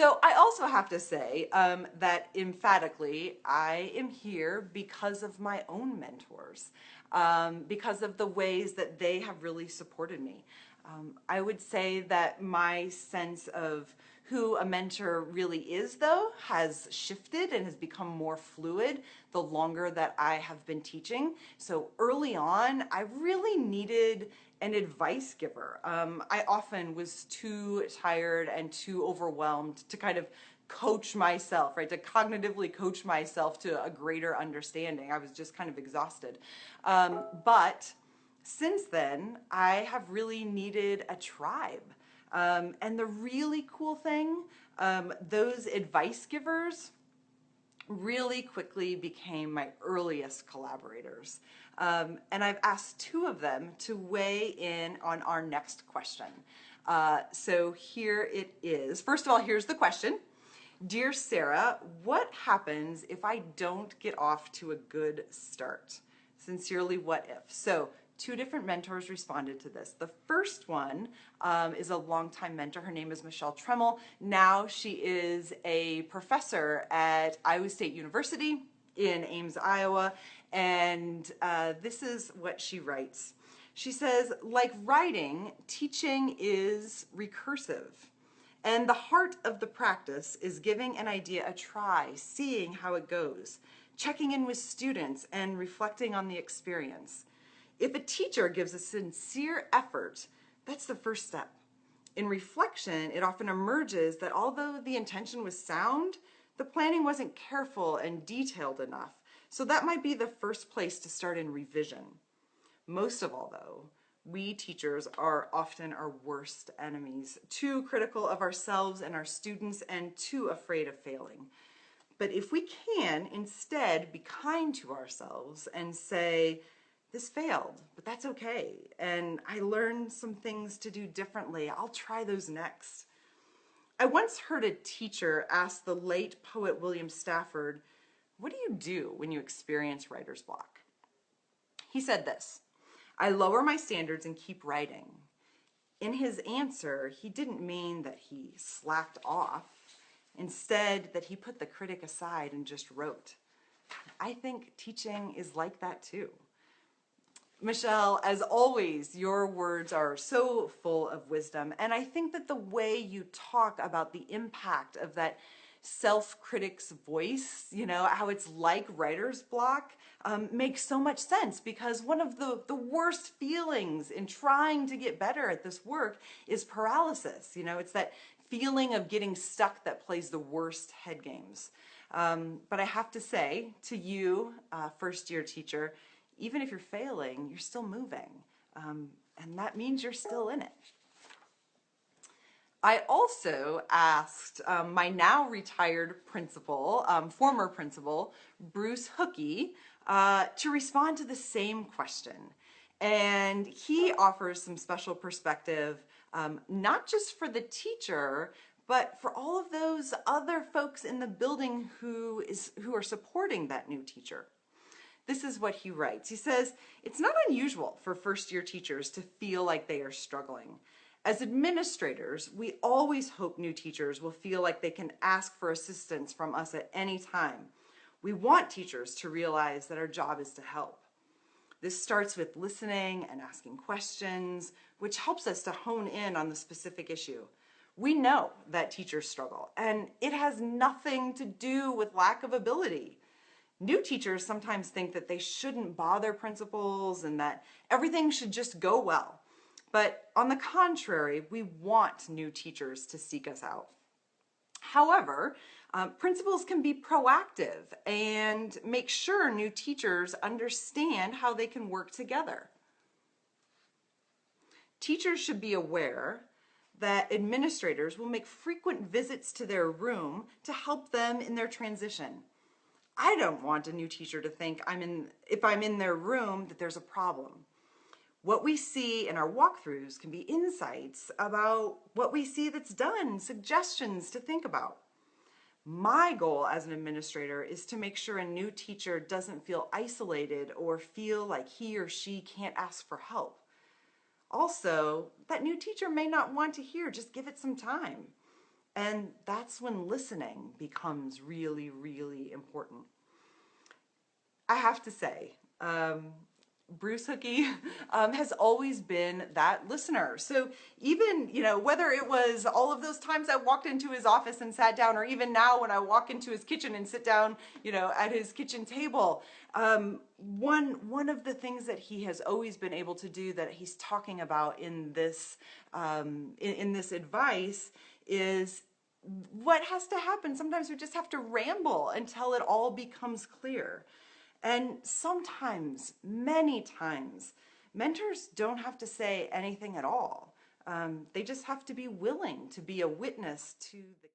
So I also have to say that emphatically, I am here because of my own mentors, because of the ways that they have really supported me. I would say that my sense of who a mentor really is, though, has shifted and has become more fluid the longer that I have been teaching. So early on, I really needed an advice giver. I often was too tired and too overwhelmed to kind of coach myself, right? To cognitively coach myself to a greater understanding. I was just kind of exhausted. But since then, I have really needed a tribe. And the really cool thing, those advice givers really quickly became my earliest collaborators. And I've asked two of them to weigh in on our next question. So here it is. First of all, here's the question. Dear Sarah, what happens if I don't get off to a good start? Sincerely, what if? So two different mentors responded to this. The first one is a longtime mentor. Her name is Michelle Tremmel. Now she is a professor at Iowa State University in Ames, Iowa. And this is what she writes. She says, like writing, teaching is recursive. And the heart of the practice is giving an idea a try, seeing how it goes, checking in with students and reflecting on the experience. If a teacher gives a sincere effort, that's the first step. In reflection, it often emerges that although the intention was sound, the planning wasn't careful and detailed enough. So that might be the first place to start in revision. Most of all, though, we teachers are often our worst enemies, too critical of ourselves and our students and too afraid of failing. But if we can instead be kind to ourselves and say, this failed, but that's okay. And I learned some things to do differently. I'll try those next. I once heard a teacher ask the late poet William Stafford, what do you do when you experience writer's block? He said this, I lower my standards and keep writing. In his answer, he didn't mean that he slacked off. Instead, that he put the critic aside and just wrote. I think teaching is like that too. Michelle, as always, your words are so full of wisdom. And I think that the way you talk about the impact of that self-critic's voice, how it's like writer's block, makes so much sense because one of the worst feelings in trying to get better at this work is paralysis. It's that feeling of getting stuck that plays the worst head games. But I have to say to you, first-year teacher, even if you're failing, you're still moving. And that means you're still in it. I also asked my now retired principal, former principal, Bruce Hookey, to respond to the same question. And he offers some special perspective, not just for the teacher, but for all of those other folks in the building who are supporting that new teacher. This is what he writes. He says, it's not unusual for first-year teachers to feel like they are struggling. As administrators, we always hope new teachers will feel like they can ask for assistance from us at any time. We want teachers to realize that our job is to help. This starts with listening and asking questions, which helps us to hone in on the specific issue. We know that teachers struggle, and it has nothing to do with lack of ability. New teachers sometimes think that they shouldn't bother principals and that everything should just go well. But on the contrary, we want new teachers to seek us out. However, principals can be proactive and make sure new teachers understand how they can work together. Teachers should be aware that administrators will make frequent visits to their room to help them in their transition. I don't want a new teacher to think if I'm in their room that there's a problem. What we see in our walkthroughs can be insights about what we see that's done, suggestions to think about. My goal as an administrator is to make sure a new teacher doesn't feel isolated or feel like he or she can't ask for help. Also, that new teacher may not want to hear, just give it some time. And that's when listening becomes really, really important. I have to say, Bruce Hookey has always been that listener. So even, whether it was all of those times I walked into his office and sat down, or even now when I walk into his kitchen and sit down, at his kitchen table, one of the things that he has always been able to do that he's talking about in this in this advice is what has to happen. Sometimes we just have to ramble until it all becomes clear. And sometimes, many times, mentors don't have to say anything at all. They just have to be willing to be a witness to the